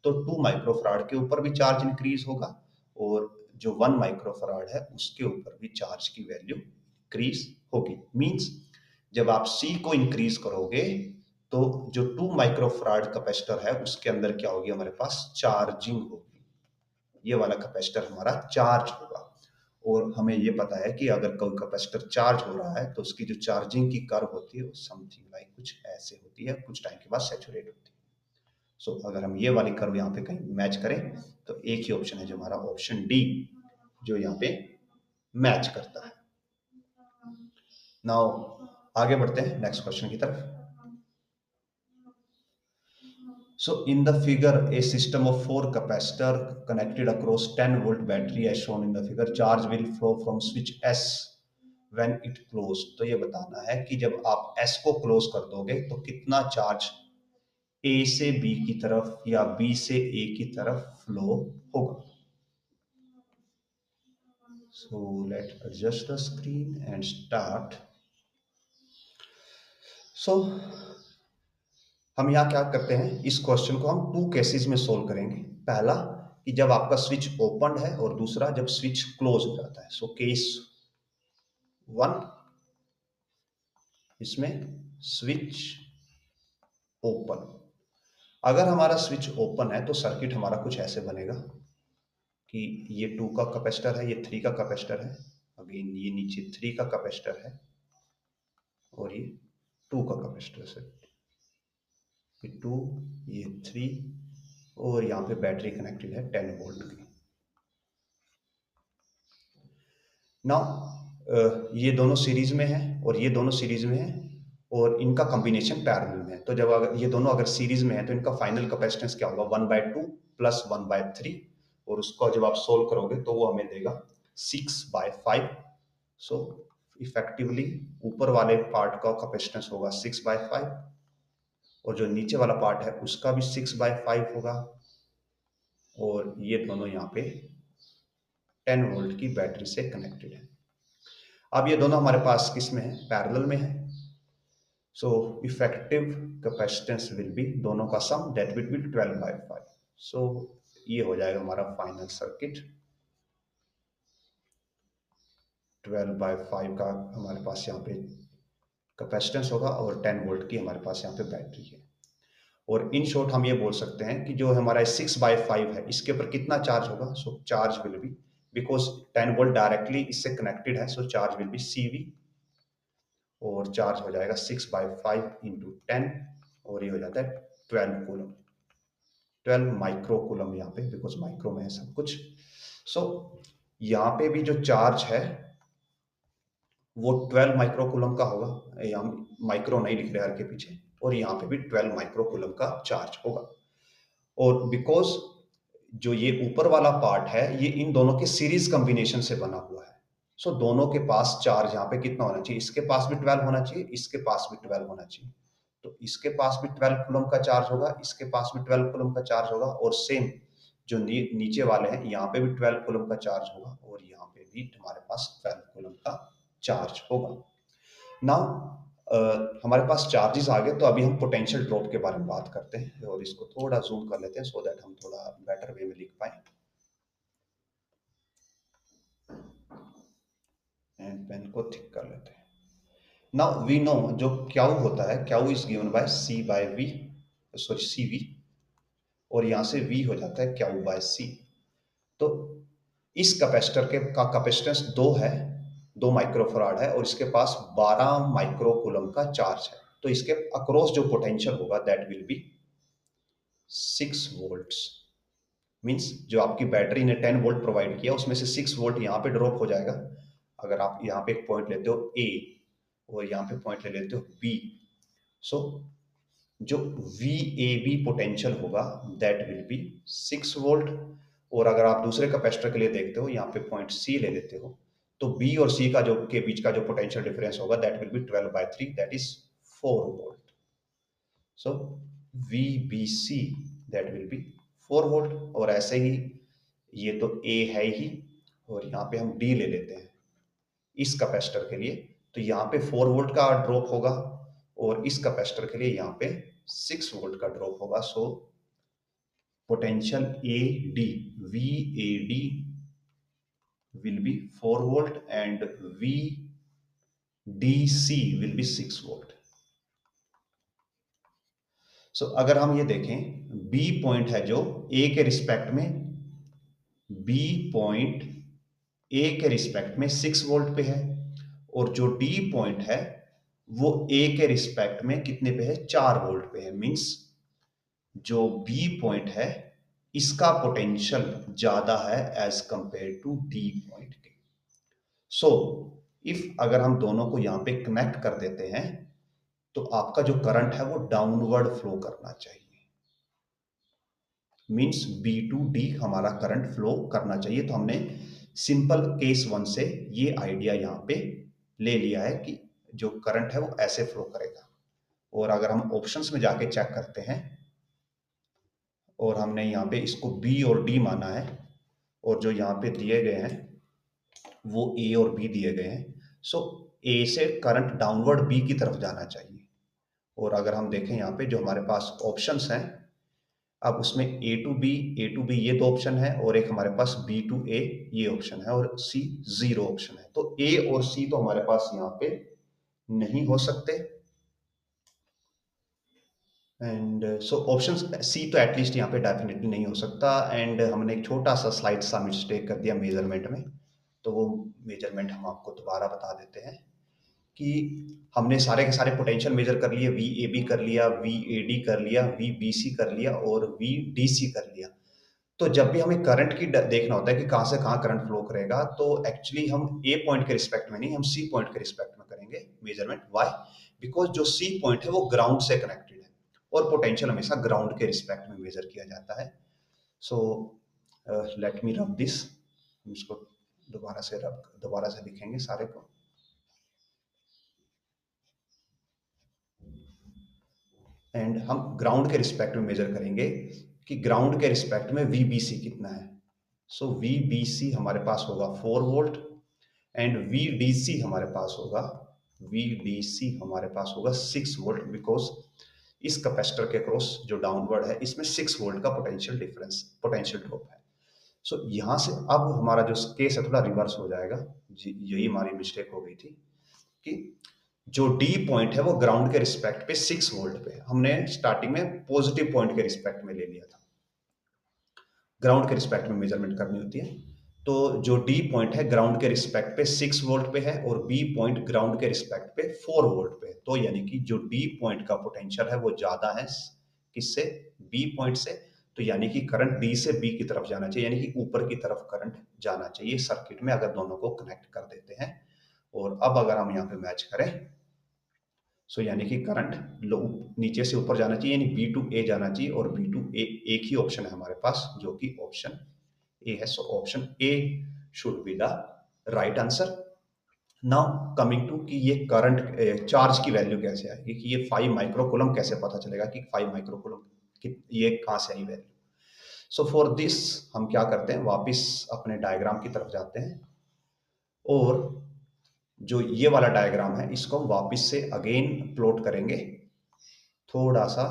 तो 2 माइक्रोफराड के ऊपर भी चार्ज इंक्रीज होगा, और जो 1 माइक्रोफराड है उसके ऊपर भी चार्ज की वैल्यू इंक्रीज होगी। मींस जब आप C को इंक्रीज करोगे तो जो 2 माइक्रोफराड कैपेसिटर है उसके अंदर क्या होगी, हमारे पास चार्जिंग होगी। ये वाला कैपेसिटर हमारा चार्ज होगा। और हमें ये पता है कि अगर कोई कैपेसिटर चार्ज हो रहा है तो उसकी जो चार्जिंग की कर्व होती है वो समथिंग लाइक कुछ ऐसे होती है, कुछ टाइम के बाद सैचुरेट होती है। सो अगर हम ये वाली कर्व यहाँ पे कहीं मैच करें तो एक ही ऑप्शन है जो हमारा ऑप्शन डी, जो यहाँ पे मैच करता है। नाउ आगे बढ़ते हैं नेक्स्ट क्वेश्चन की तरफ। So in the figure, a system of 4 capacitor connected across 10 volt battery as shown in the figure, charge will flow from switch S when it close, तो ये बताना है कि जब आप S को क्लोज कर दोगे तो कितना चार्ज A से B की तरफ या B से A की तरफ फ्लो होगा। So let's adjust the screen and start. So हम यहाँ क्या करते हैं, इस क्वेश्चन को हम टू केसेस में सोल्व करेंगे। पहला कि जब आपका स्विच ओपन है और दूसरा जब स्विच क्लोज हो जाता है। सो केस 1, इसमें स्विच ओपन। अगर हमारा स्विच ओपन है तो सर्किट हमारा कुछ ऐसे बनेगा कि ये 2 का कैपेसिटर है, ये 3 का कैपेसिटर है, अगेन ये नीचे 3 का कैपेसिटर है और ये 2 का कैपेसिटर है। ये 2, ये 3 और यहाँ पे बैटरी कनेक्टेड है 10 वोल्ट की। नाउ ये दोनों सीरीज में है और ये दोनों सीरीज में है और इनका कॉम्बिनेशन पैरेलल में है। तो जब अगर ये दोनों अगर सीरीज में है तो इनका फाइनल कैपेसिटेंस क्या होगा, 1/2 प्लस 1/3, और उसको जब आप सोल्व करोगे तो वो हमें देगा 6/5। सो इफेक्टिवली ऊपर वाले पार्ट का कैपेसिटेंस होगा 6/5 और जो नीचे वाला पार्ट है उसका भी 6/5 होगा और ये दोनों यहाँ पे 10 वोल्ट की बैटरी से कनेक्टेड है। अब ये दोनों हमारे पास किस में है, पैरेलल में है। So effective capacitance will be, दोनों का सम, दैट विल बी 12/5। सो ये हो जाएगा हमारा फाइनल सर्किट। 12/5 का हमारे पास यहाँ पे कैपेसिटेंस होगा और 10 वोल्ट की हमारे पास यहाँ पे बैटरी है। और इन शॉर्ट हम ये बोल सकते हैं कि जो हमारा 6/5 है इसके ऊपर कितना चार्ज होगा। So charge will be, because 10 volt directly इससे कनेक्टेड है, so charge will be CV और चार्ज हो जाएगा 6/5 इंटू 10 और ये हो जाता है 12 कूलम, 12 माइक्रो कूलम यहाँ पे, बिकॉज माइक्रो में है सब कुछ। सो यहाँ पे भी जो चार्ज है वो 12 माइक्रो कूलम का होगा, यहाँ माइक्रो नहीं लिख रहे हर के पीछे, और यहाँ पे भी 12 माइक्रो कूलम का चार्ज होगा। और बिकॉज जो ये ऊपर वाला पार्ट है ये इन दोनों के सीरीज कॉम्बिनेशन से बना हुआ है, सो दोनों के पास चार्ज यहाँ पे कितना होना चाहिए, इसके पास भी 12 होना चाहिए, इसके पास भी 12 होना चाहिए। तो इसके पास भी 12 कूलम का चार्ज होगा, इसके पास भी 12 कूलम का चार्ज होगा और सेम जो नीचे वाले हैं यहाँ पे भी 12 कूलम का चार्ज होगा और यहाँ पे भी हमारे पास 12 कूलम का चार्ज होगा। नाउ हमारे पास चार्जेस आ गए, तो अभी हम पोटेंशियल ड्रॉप के बारे में बात करते हैं और इसको थोड़ा जूम कर लेते हैं सो दैट हम थोड़ा बेटर वे में लिख पाए। एंड पेन को थिक कर लेते हैं। नाउ वी नो जो क्यू होता है, Q is given bye C/V, sorry CV, और यहाँ से V हो जाता है Q/C। तो इस कैपेसिटर के का कैपेसिटेंस 2 है, 2 माइक्रोफराड है और इसके पास 12 माइक्रो कूलम का चार्ज है। तो इसके अक्रॉस जो पोटेंशियल होगा that will B 6 volts. Means जो आपकी बैटरी ने 10 वोल्ट प्रोवाइड किया उसमें से 6 वोल्ट यहाँ पे ड्रॉप हो जाएगा। अगर आप यहाँ पे एक पॉइंट लेते हो A और यहाँ पे पॉइंट ले लेते हो B, सो जो VAB पोटेंशियल होगा दैट विल बी 6 वोल्ट। और अगर आप दूसरे कैपेसिटर के लिए देखते हो, यहाँ पे पॉइंट C ले लेते हो, तो B और C का जो के बीच का जो पोटेंशियल डिफरेंस होगा that will B 12/3, that is 4 volt. So VBC that will B 4 volt. और ऐसे ही ये तो A है ही और यहाँ पे हम D ले लेते हैं इस कैपेसिटर के लिए, तो यहाँ पे 4 वोल्ट का ड्रॉप होगा और इस कैपेसिटर के लिए यहाँ पे 6 वोल्ट का ड्रॉप होगा। So potential AD, VAD will be 4 volt and VDC will be 6 volt. सो अगर हम ये देखें B पॉइंट है जो A के रिस्पेक्ट में, B पॉइंट A के रिस्पेक्ट में 6 वोल्ट पे है और जो D पॉइंट है वो A के रिस्पेक्ट में कितने पे है, 4 वोल्ट पे है। मींस जो B पॉइंट है इसका पोटेंशियल ज्यादा है as compare to D point के। सो इफ अगर हम दोनों को यहाँ पे कनेक्ट कर देते हैं तो आपका जो करंट है वो डाउनवर्ड फ्लो करना चाहिए। मींस B to D हमारा करंट फ्लो करना चाहिए। तो हमने सिंपल केस 1 से ये आइडिया यहाँ पे ले लिया है कि जो करंट है वो ऐसे फ्लो करेगा। और अगर हम ऑप्शंस में जाके चेक करते हैं और हमने यहाँ पे इसको बी और डी माना है और जो यहाँ पे दिए गए हैं वो ए और बी दिए गए हैं, सो ए से करंट डाउनवर्ड बी की तरफ जाना चाहिए। और अगर हम देखें यहाँ पे जो हमारे पास ऑप्शंस हैं, अब उसमें ए टू बी ये दो ऑप्शन है और एक हमारे पास बी टू ए ये ऑप्शन है और सी जीरो ऑप्शन है। तो ए और सी तो हमारे पास यहाँ पे नहीं हो सकते एंड सो ऑप्शन सी तो एटलीस्ट यहाँ पे डेफिनेटली नहीं हो सकता। एंड हमने एक छोटा सा स्लाइड सा मिस्टेक कर दिया मेजरमेंट में, तो वो मेजरमेंट हम आपको दोबारा बता देते हैं कि हमने सारे के सारे पोटेंशियल मेजर कर लिए, वी ए बी कर लिया, वी ए डी कर लिया, वी बी सी कर लिया और वी डी सी कर लिया। तो जब भी हमें करंट की देखना होता है कि कहाँ से कहाँ करंट फ्लो करेगा, तो एक्चुअली हम ए पॉइंट के रिस्पेक्ट में नहीं, हम सी पॉइंट के रिस्पेक्ट में करेंगे मेजरमेंट। व्हाई? बिकॉज जो सी पॉइंट है वो ग्राउंड से कनेक्टेड है और पोटेंशियल हमेशा ग्राउंड के रिस्पेक्ट में मेजर किया जाता है। सो लेट मी रब दिस, हम इसको दोबारा से लिखेंगे सारे को। एंड हम ग्राउंड के रिस्पेक्ट में मेजर करेंगे कि ग्राउंड के रिस्पेक्ट में वीबीसी कितना है। सो वीबीसी हमारे पास होगा 4 वोल्ट एंड वीडीसी हमारे पास होगा 6 वोल्ट, बिकॉज इस कैपेसिटर के क्रॉस जो डाउनवर्ड है इसमें 6 वोल्ट का पोटेंशियल ड्रॉप है। सो यहाँ से अब हमारा जो केस है थोड़ा रिवर्स हो जाएगा जी, यही हमारी मिस्टेक हो गई थी कि जो डी पॉइंट है वो ग्राउंड के रिस्पेक्ट पे 6 वोल्ट पे है। हमने स्टार्टिंग में पॉजिटिव पॉइंट के रिस्पेक्ट में ले लिया था, ग्राउंड के रिस्पेक्ट में मेजरमेंट करनी होती है। तो जो डी पॉइंट है ग्राउंड के रिस्पेक्ट पे 6 वोल्ट पे है और बी पॉइंट ग्राउंड के रिस्पेक्ट पे 4 वोल्ट पे है। तो यानी कि जो डी पॉइंट का पोटेंशियल है वो ज्यादा है किससे? बी पॉइंट से। तो यानी कि करंट डी से बी की तरफ जाना चाहिए, यानी कि ऊपर की तरफ करंट जाना चाहिए सर्किट में, अगर दोनों को कनेक्ट कर देते हैं। और अब अगर हम यहाँ पे मैच करें, सो यानी कि करंट नीचे से ऊपर जाना चाहिए, यानी बी टू ए जाना चाहिए और बी टू ए एक ही ऑप्शन है हमारे पास जो कि ऑप्शन ए है। So option A should be the right answer. Now coming to कि ये करंट चार्ज की वैल्यू कैसे आएगी, कि ये 5 माइक्रोकूलम कैसे पता चलेगा कि 5 माइक्रोकूलम ये कहाँ से I value. So for this हम क्या करते हैं, वापस अपने डायग्राम की तरफ जाते हैं और जो ये वाला डायग्राम है इसको हम वापस से अगेन प्लॉट करेंगे थोड़ा सा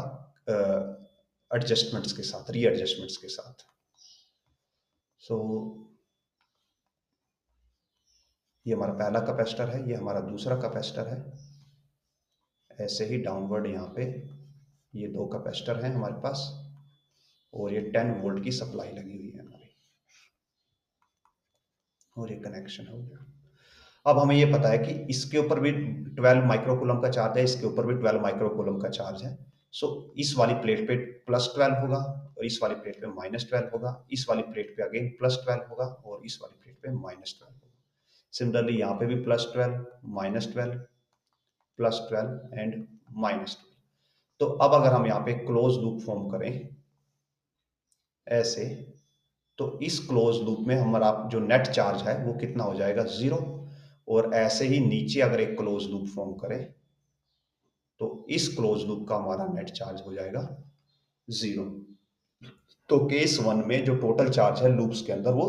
एडजस्टमेंट्स के साथ, रीएडजस्टमेंट्स के साथ। सो ये हमारा पहला कैपेसिटर है, ये हमारा दूसरा कैपेसिटर है। ऐसे ही डाउनवर्ड यहाँ पे ये दो कैपेसिटर हैं हमारे पास और ये 10 वोल्ट की सप्लाई लगी हुई है हमारी और ये कनेक्शन हो गया। अब हमें ये पता है कि इसके ऊपर भी 12 माइक्रोकूलम का चार्ज है, इसके ऊपर भी 12 माइक्रोकूलम का चार्ज है। सो इस वाली प्लेट पे +12 होगा और इस वाली प्लेट पे -12 होगा, इस वाली प्लेट पे अगेन +12 होगा और इस वाली प्लेट पे -12 होगा। सिमिलरली यहाँ पे भी +12, -12, +12 एंड -12। तो अब अगर हम यहाँ पे क्लोज लूप फॉर्म करें ऐसे, तो इस क्लोज लूप में हमारा जो नेट चार्ज है वो कितना हो जाएगा? 0। और ऐसे ही नीचे अगर एक क्लोज लूप फॉर्म करें तो इस क्लोज लूप का हमारा नेट चार्ज हो जाएगा 0। तो केस 1 में जो टोटल चार्ज है लूप्स के अंदर वो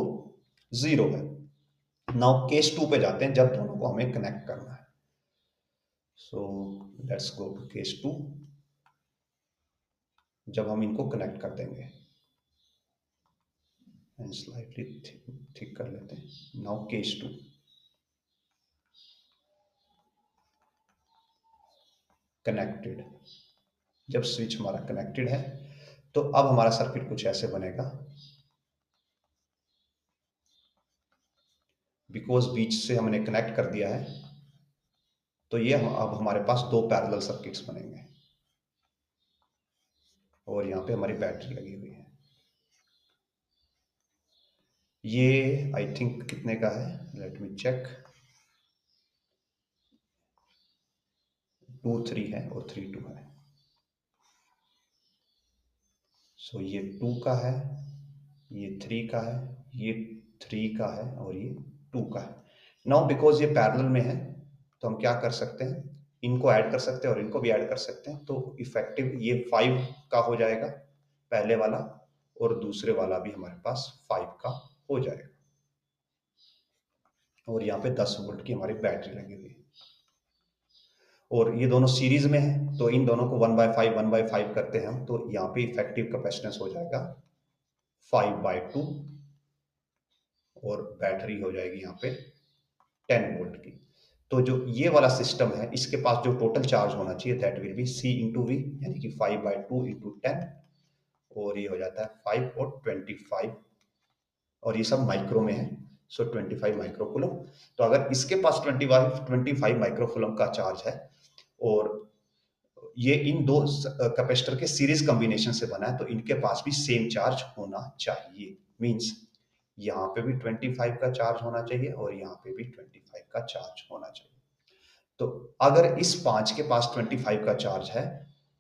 0 है। नाउ केस 2 पे जाते हैं जब दोनों को हमें कनेक्ट करना है। So let's go to case 2, जब हम इनको कनेक्ट कर देंगे एंड स्लाइटली ठीक कर लेते हैं। Now case 2, connected. जब स्विच हमारा कनेक्टेड है तो अब हमारा सर्किट कुछ ऐसे बनेगा, बिकॉज बीच से हमने कनेक्ट कर दिया है तो ये अब हमारे पास दो पैरेलल सर्किट्स बनेंगे और यहाँ पे हमारी बैटरी लगी हुई है। ये आई थिंक कितने का है, लेट मी चेक। 2 3 है और 3 2 है। सो ये 2 का है, ये 3 का है, ये 3 का है और ये 2 का है। नाउ बिकॉज ये पैरेलल में है तो हम क्या कर सकते हैं, इनको ऐड कर सकते हैं और इनको भी ऐड कर सकते हैं। तो इफेक्टिव ये 5 का हो जाएगा पहले वाला, और दूसरे वाला भी हमारे पास 5 का हो जाएगा। और यहाँ पे 10 वोल्ट की हमारी बैटरी लगी हुई है, और ये दोनों सीरीज में है, तो इन दोनों को 1/5 करते हैं हम, तो यहाँ पे इफेक्टिव कैपेसिटेंस हो जाएगा 5/2, और बैटरी हो जाएगी यहाँ पे 10 वोल्ट की। तो जो ये वाला सिस्टम है, इसके पास जो टोटल चार्ज होना चाहिए that will be C into V, यानी कि 5/2 इंटू 10, और ये हो जाता है 5 और 25, और ये सब माइक्रो में है, सो 25 माइक्रोकुलम। तो अगर इसके पास 25 माइक्रोकुलम का चार्ज है, और ये इन दो कैपेसिटर के सीरीज कॉम्बिनेशन से बना है, तो इनके पास भी सेम चार्ज होना चाहिए। मींस यहाँ पे भी 25 का चार्ज होना चाहिए और यहाँ पे भी 25 का चार्ज होना चाहिए। तो अगर इस 5 के पास 25 का चार्ज है,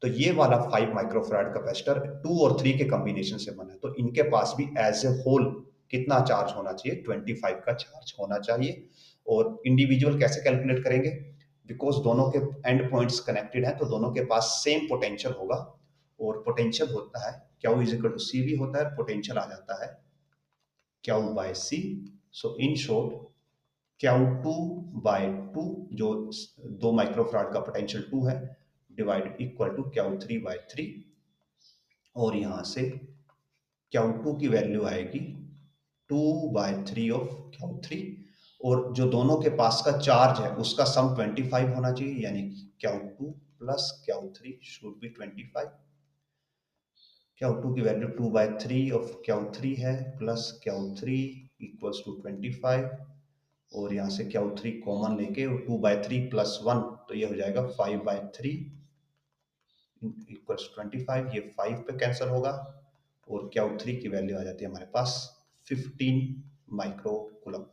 तो ये वाला 5 माइक्रोफैराड कैपेसिटर 2 और 3 के कॉम्बिनेशन से बना है, तो इनके पास भी एज ए होल कितना चार्ज होना चाहिए, 25 का चार्ज होना चाहिए। और इंडिविजुअल कैसे कैलकुलेट करेंगे, बिकॉज दोनों के एंड पॉइंट्स कनेक्टेड हैं, तो दोनों के पास सेम पोटेंशियल होगा, और पोटेंशियल होता है Q is equal to C V होता है, पोटेंशियल आ जाता है Q by C. So in short Q2/2, जो 2 माइक्रोफैराड का पोटेंशियल 2 है, डिवाइड इक्वल टू Q3/3, और यहां से Q2 की वैल्यू आएगी 2/3 ऑफ Q3, और जो दोनों के पास का चार्ज है उसका सम 25 होना चाहिए, यानी Q2 plus Q3 should B 25। Q2 की वैल्यू 2/3 ऑफ Q3 है, प्लस Q3 इक्वल्स टू 25, और यहाँ से Q3 कॉमन लेके 2/3 प्लस 1, तो ये हो जाएगा 5/3 इक्वल्स 25, ये 5 पे कैंसिल होगा, और Q3 की वैल्यू आ जाती है हमारे पास 15 माइक्रोकुलम।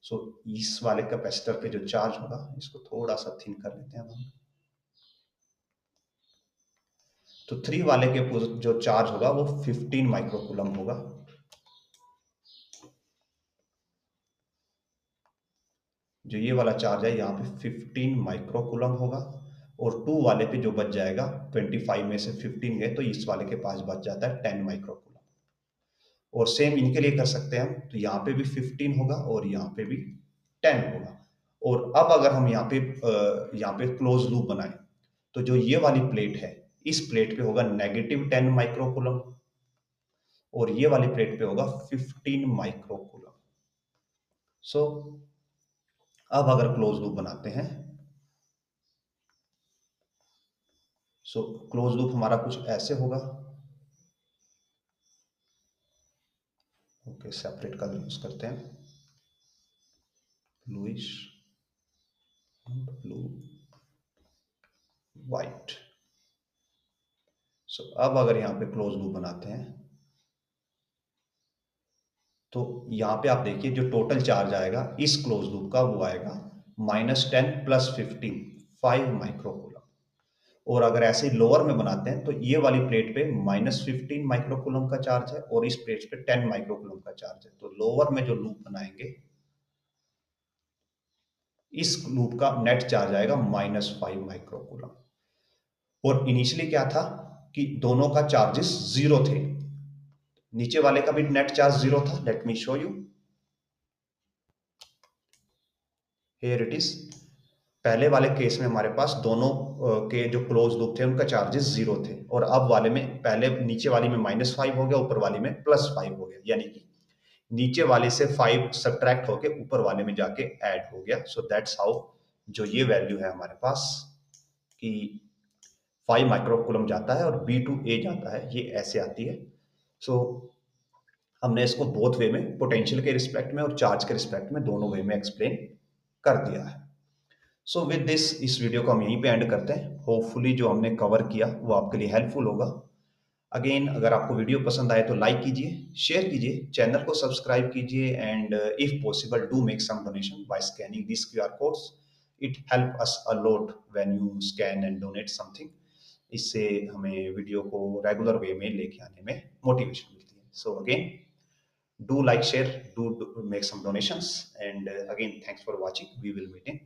सो इस वाले कैपेसिटर पे जो चार्ज होगा, इसको थोड़ा सा थिन कर लेते हैं हम। तो 3 वाले के जो चार्ज होगा वो 15 माइक्रोकुलम होगा, जो ये वाला चार्ज है यहाँ पे 15 माइक्रोकुलम होगा, और 2 वाले पे जो बच जाएगा, 25 में से 15 गए, तो इस वाले के पास बच जाता है 10 माइक्रोकुलम। और सेम इनके लिए कर सकते हैं हम, तो यहाँ पे भी 15 होगा और यहाँ पे भी 10 होगा। और अब अगर हम यहाँ पे क्लोज लूप बनाएं, तो जो ये वाली प्लेट है, इस प्लेट पे होगा -10 माइक्रोकुलम, और ये वाली प्लेट पे होगा 15 माइक्रोकुलम। सो अब अगर क्लोज लूप बनाते हैं, सो क्लोज लूप हमारा कुछ ऐसे होगा। ओके, सेपरेट कलर यूज करते हैं, ब्लूइश, ब्लू, व्हाइट। सो अब अगर यहाँ पे क्लोज लूप बनाते हैं, तो यहाँ पे आप देखिए जो टोटल चार्ज आएगा इस क्लोज लूप का, वो आएगा -10 प्लस 15, 5 माइक्रोकुलम। और अगर ऐसे लोअर में बनाते हैं, तो ये वाली प्लेट पे -15 माइक्रोकुलम का चार्ज है, और इस प्लेट पे 10 माइक्रोकुलम का चार्ज है। तो लोअर में जो लूप बनाएंगे, इस लूप का नेट चार्ज आएगा -5 माइक्रोकुलम। और इनिशियली क्या था कि दोनों का चार्जेस जीरो थे, नीचे वाले का भी नेट चार्ज जीरो था। Let me show you, here it is. पहले वाले केस में हमारे पास दोनों के जो क्लोज लूप थे उनका चार्जेस जीरो थे, और अब वाले में पहले नीचे वाली में -5 हो गया, ऊपर वाली में +5 हो गया, यानी कि नीचे वाले से 5 सब्ट्रैक्ट होके ऊपर वाले में जाके ऐड हो गया। सो दैट्स हाउ जो ये वैल्यू है हमारे पास कि 5 माइक्रोकुलम जाता है और B to A जाता है, ये ऐसे आती है। सो हमने इसको बोथ वे में, पोटेंशियल के रिस्पेक्ट में और चार्ज के रिस्पेक्ट में, दोनों वे में एक्सप्लेन कर दिया है। सो विद दिस, इस वीडियो को हम यहीं पे एंड करते हैं। होपफुली जो हमने कवर किया वो आपके लिए हेल्पफुल होगा। अगेन, अगर आपको वीडियो पसंद आए तो लाइक कीजिए, शेयर कीजिए, चैनल को सब्सक्राइब कीजिए, and if possible do make some donation by scanning this QR codes. It help us a lot when you scan and donate something. इससे हमें वीडियो को रेगुलर वे में लेके आने में मोटिवेशन मिलती है। So again, do like, share, do make some donations, and again, thanks for watching. We will meet in